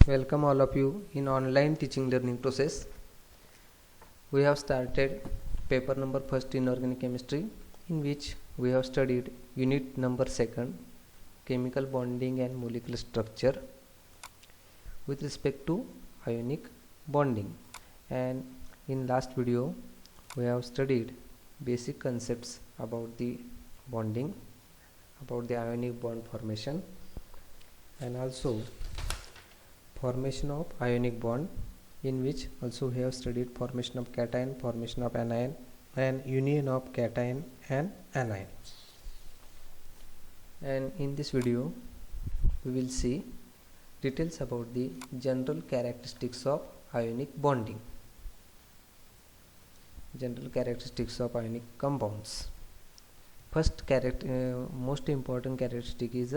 Welcome all of you in online teaching learning process. We have started paper number first in organic chemistry, in which we have studied unit number second, chemical bonding and molecular structure with respect to ionic bonding. And in last video we have studied basic concepts about the bonding, about the ionic bond formation, and also formation of ionic bond, in which also we have studied formation of cation, formation of anion, and union of cation and anion. And in this video we will see details about the general characteristics of ionic bonding, general characteristics of ionic compounds. First most important characteristic is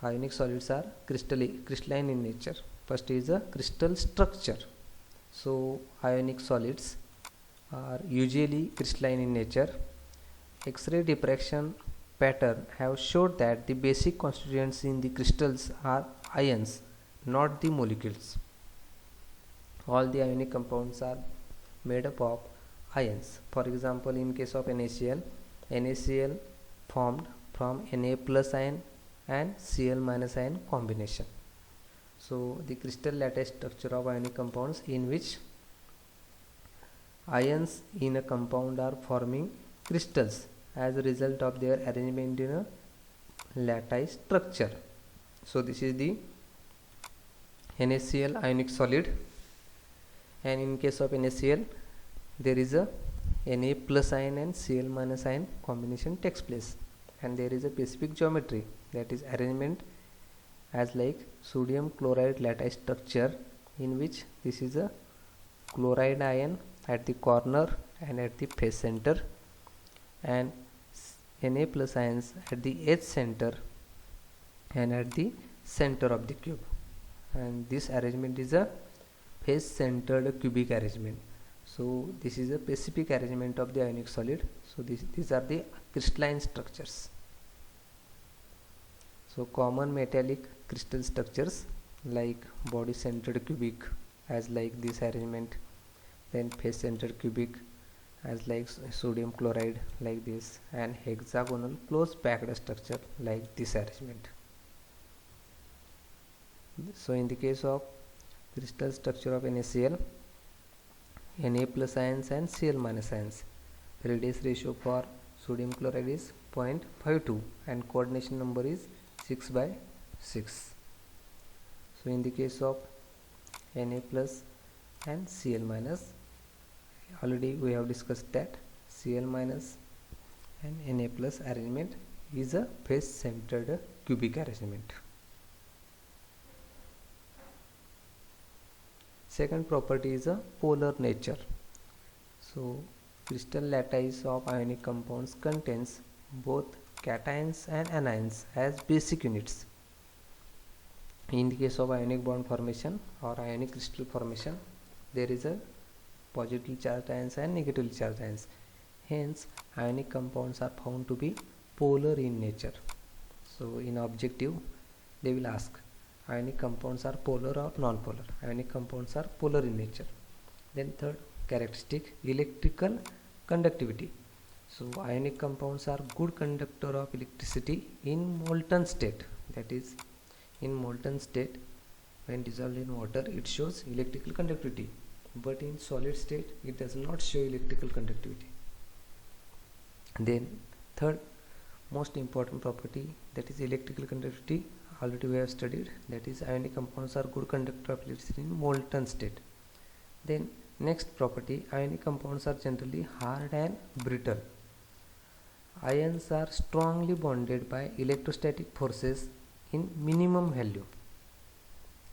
ionic solids are crystalline in nature. First is a crystal structure. So ionic solids are usually crystalline in nature. X-ray diffraction pattern have showed that the basic constituents in the crystals are ions, not the molecules. All the ionic compounds are made up of ions. For example, in case of NaCl formed from Na plus ion and Cl minus ion combination. So the crystal lattice structure of ionic compounds, in which ions in a compound are forming crystals as a result of their arrangement in a lattice structure. So this is the NaCl ionic solid, and in case of NaCl there is a Na plus ion and Cl minus ion combination takes place, and there is a specific geometry, that is arrangement as like sodium chloride lattice structure, in which this is a chloride ion at the corner and at the face center, and Na plus ions at the edge center and at the center of the cube, and this arrangement is a face centered cubic arrangement. So this is a specific arrangement of the ionic solid. So these are the crystalline structures. So common metallic crystal structures like body centered cubic as like this arrangement, then face centered cubic as like sodium chloride like this, and hexagonal close packed structure like this arrangement. So in the case of crystal structure of NaCl, Na plus ions and Cl minus ions, Farade's ratio for sodium chloride is 0.52 and coordination number is 6/6. So in the case of Na plus and Cl minus, already we have discussed that Cl minus and Na plus arrangement is a face centered cubic arrangement. Second property is a polar nature. So crystal lattice of ionic compounds contains both cations and anions as basic units. In the case of ionic bond formation or ionic crystal formation, there is a positively charged ions and negatively charged ions. Hence ionic compounds are found to be polar in nature. So in objective they will ask, ionic compounds are polar or non-polar? Ionic compounds are polar in nature. Then third characteristic, electrical conductivity. So ionic compounds are good conductor of electricity in molten state. That is, in molten state when dissolved in water it shows electrical conductivity, but in solid state it does not show electrical conductivity. Then third most important property, that is electrical conductivity, already we have studied, that is ionic compounds are good conductor of electricity in molten state. Then next property, ionic compounds are generally hard and brittle. Ions are strongly bonded by electrostatic forces in minimum value.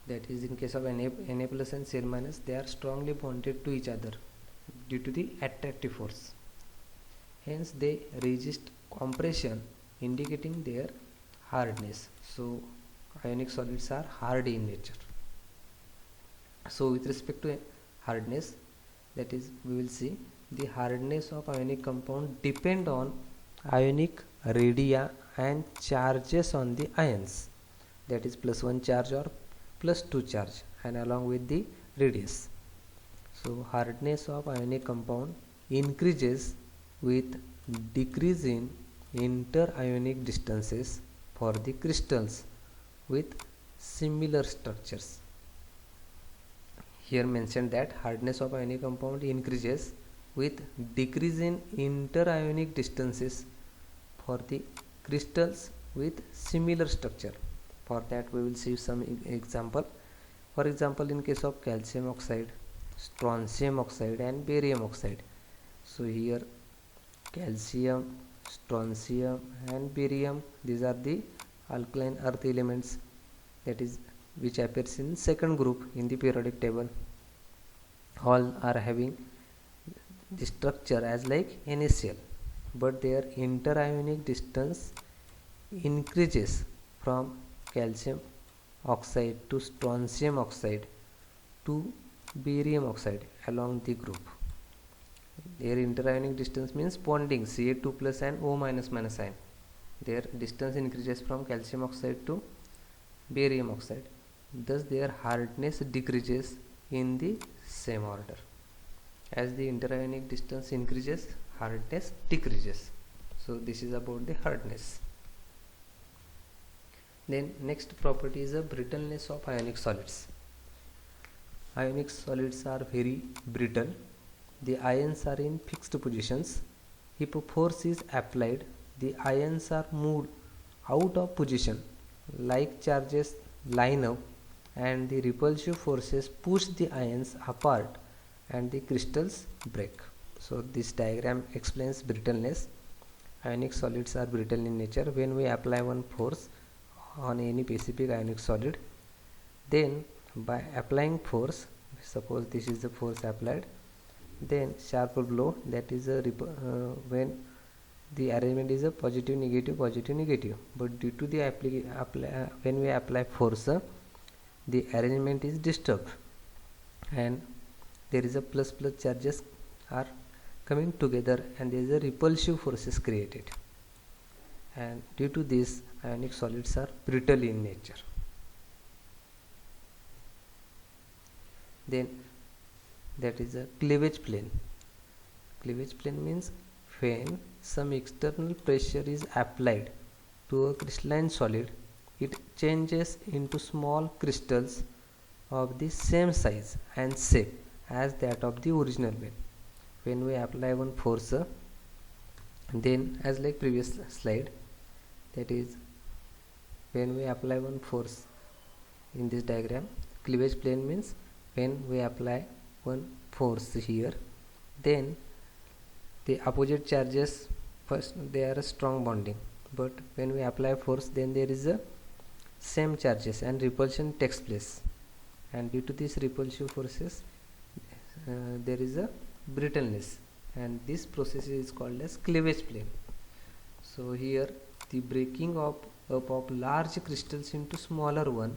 That is, in case of Na plus and Cl minus, they are strongly bonded to each other due to the attractive force. Hence they resist compression, indicating their hardness. So ionic solids are hard in nature. So with respect to hardness, that is, we will see the hardness of ionic compound depend on ionic radii and charges on the ions, that is +1 charge or plus 2 charge and along with the radius. So hardness of ionic compound increases with decrease in interionic distances for the crystals with similar structures. Here mentioned that hardness of ionic compound increases with decrease in interionic distances for the crystals with similar structure. For that we will see some example. For example, in case of calcium oxide, strontium oxide and barium oxide. So here calcium, strontium and barium, these are the alkaline earth elements, that is which appears in second group in the periodic table. All are having the structure as like NaCl, but their interionic distance increases from calcium oxide to strontium oxide to barium oxide along the group. Their interionic distance means bonding Ca2 plus and O minus minus ion. Their distance increases from calcium oxide to barium oxide. Thus their hardness decreases in the same order. As the interionic distance increases, hardness decreases. So this is about the hardness. Then next property is the brittleness of ionic solids. Ionic solids are very brittle. The ions are in fixed positions. If a force is applied, the ions are moved out of position. Like charges line up and the repulsive forces push the ions apart and the crystals break. So this diagram explains brittleness. Ionic solids are brittle in nature. When we apply one force on any specific ionic solid, then by applying force, suppose this is the force applied, then sharp blow, that is a when the arrangement is a positive negative positive negative, but due to the when we apply force, the arrangement is disturbed and there is a plus plus charges are coming together and there is a repulsive forces created, and due to this ionic solids are brittle in nature. Then that is a cleavage plane. Cleavage plane means when some external pressure is applied to a crystalline solid, it changes into small crystals of the same size and shape as that of the original plane. When we apply one force, then as like previous slide, that is when we apply one force in this diagram, cleavage plane means when we apply one force here, then the opposite charges, first they are a strong bonding, but when we apply force, then there is a same charges and repulsion takes place, and due to these repulsive forces there is a brittleness, and this process is called as cleavage plane. So here the breaking up of large crystals into smaller one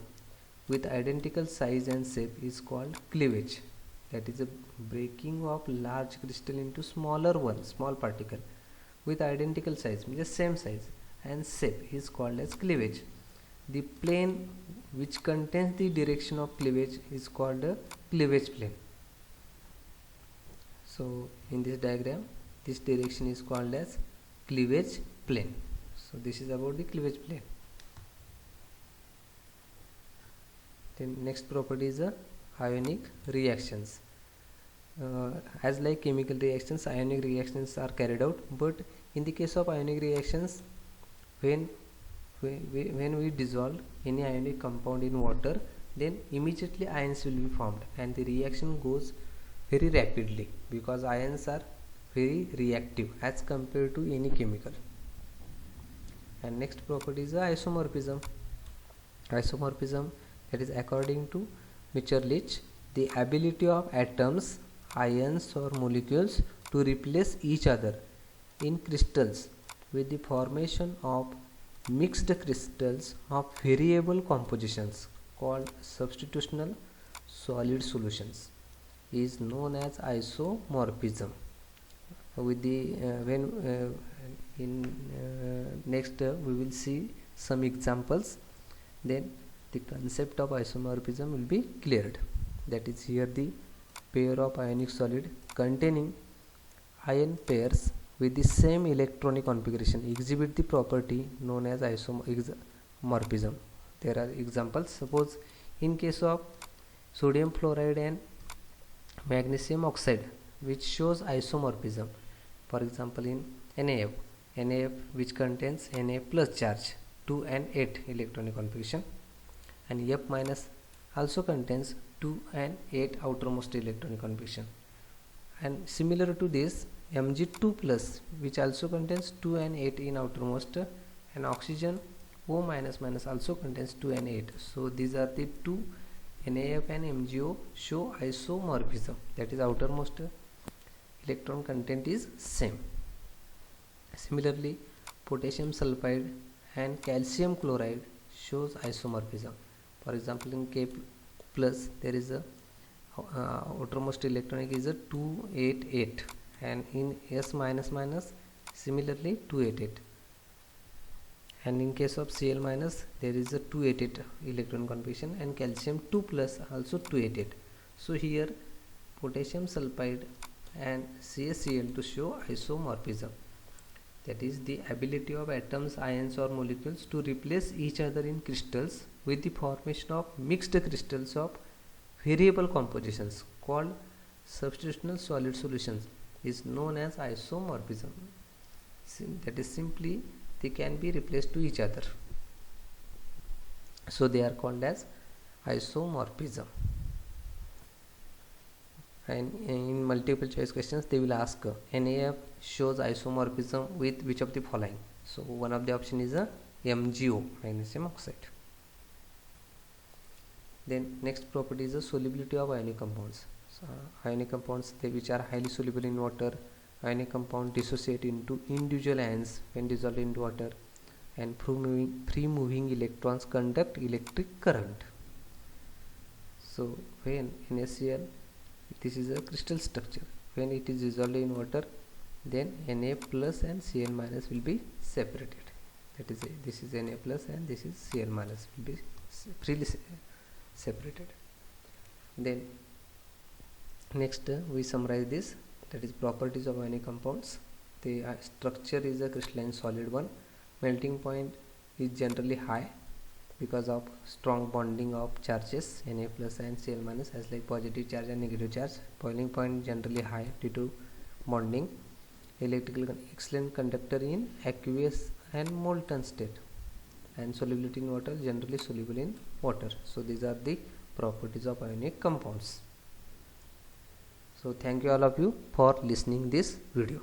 with identical size and shape is called cleavage. That is a breaking of large crystal into smaller one, small particle with identical size, means the same size and shape, is called as cleavage. The plane which contains the direction of cleavage is called a cleavage plane. So in this diagram, this direction is called as cleavage plane. So this is about the cleavage plane. Then next property is ionic reactions. As like chemical reactions, ionic reactions are carried out, but in the case of ionic reactions, when we dissolve any ionic compound in water, then immediately ions will be formed and the reaction goes very rapidly because ions are very reactive as compared to any chemical. And next property is isomorphism. Isomorphism, that is according to Mitscherlich, the ability of atoms, ions or molecules to replace each other in crystals with the formation of mixed crystals of variable compositions called substitutional solid solutions is known as isomorphism. With the next we will see some examples. Then the concept of isomorphism will be cleared. That is, here the pair of ionic solid containing ion pairs with the same electronic configuration exhibit the property known as isomorphism. There are examples. Suppose in case of sodium fluoride and magnesium oxide, which shows isomorphism. For example, in NaF which contains Na plus charge 2 and 8 electronic configuration, and F minus also contains 2 and 8 outermost electronic configuration. And similar to this, Mg2 plus which also contains 2 and 8 in outermost, and oxygen O minus minus also contains 2 and 8. So these are the two. NaF and MgO show isomorphism, that is outermost electron content is same. Similarly, potassium sulfide and calcium chloride shows isomorphism. For example, in K plus there is a outermost electronic is a 288, and in S minus minus similarly 288, and in case of Cl minus there is a 288 electron configuration, and calcium 2 plus also 288. So here potassium sulfide and CaCl to show isomorphism, that is the ability of atoms, ions or molecules to replace each other in crystals with the formation of mixed crystals of variable compositions called substitutional solid solutions is known as isomorphism. That is simply they can be replaced to each other, so they are called as isomorphism. And in multiple choice questions they will ask NaF shows isomorphism with which of the following. So one of the option is a MgO, magnesium oxide. Then next property is the solubility of ionic compounds. So ionic compounds which are highly soluble in water. Ionic compound dissociate into individual ions when dissolved into water, and free moving electrons conduct electric current. So when NaCl, this is a crystal structure, when it is dissolved in water, then Na plus and Cl minus will be separated. That is, this is Na plus and this is Cl minus will be freely separated. Then next we summarize this, that is properties of ionic compounds. The structure is a crystalline solid one. Melting point is generally high because of strong bonding of charges Na plus and Cl minus, as like positive charge and negative charge. Boiling point generally high due to bonding. Electrical excellent conductor in aqueous and molten state, and solubility in water, generally soluble in water. So these are the properties of ionic compounds. So thank you all of you for listening this video.